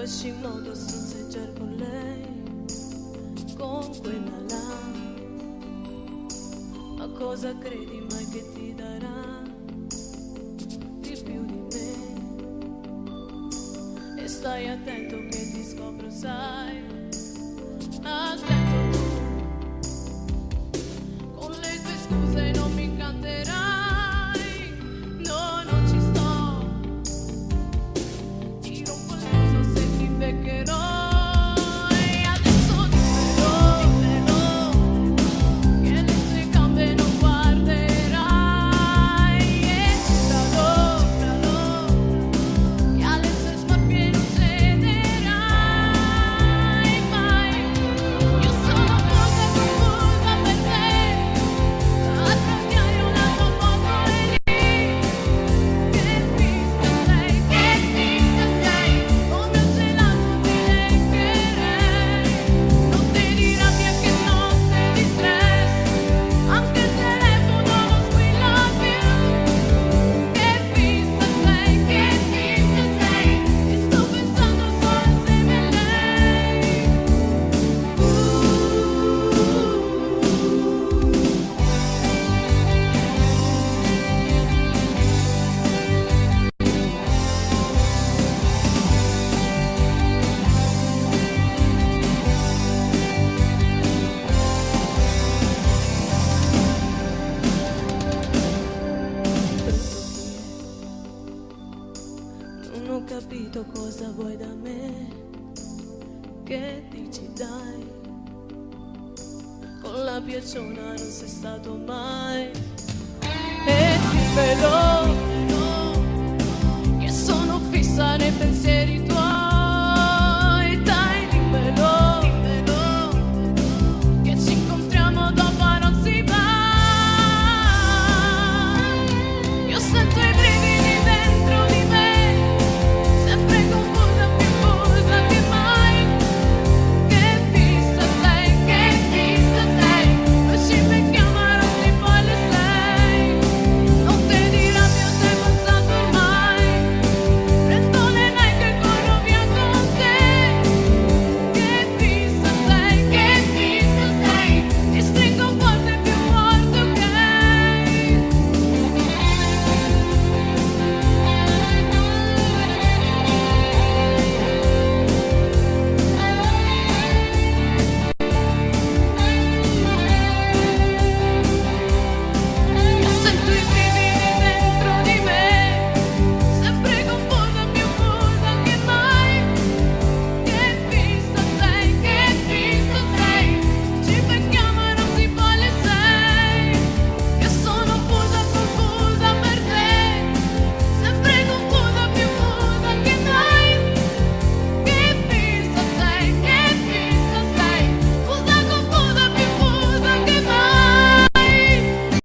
esci in modo a stronzeggiare con lei, con quella là. Ma cosa credi mai che ti darà di più di me? E stai attento che ti scopro, sai, attento tu. Con le tue scuse non mi incanterai, no, non ci sto. Ti rompo il muso se ti beccherò. E adesso dimmelo, che le tue gambe non guarderai. E giuralo, che alle sue scorpie non cederai mai. Io sono poca confusa per te, affrontiamo una tua foto e lì. Che triste sei, come un gelato ti leccherei. Non te di rabbia che notte di stress, anche il telefono non squilla più. Che triste sei, e sto pensando solo insieme a lei. Non ho capito cosa vuoi da me, che dici dai, con la piacciona non sei stato mai. E dimmelo, che sono fissa nei pensieri tuoi.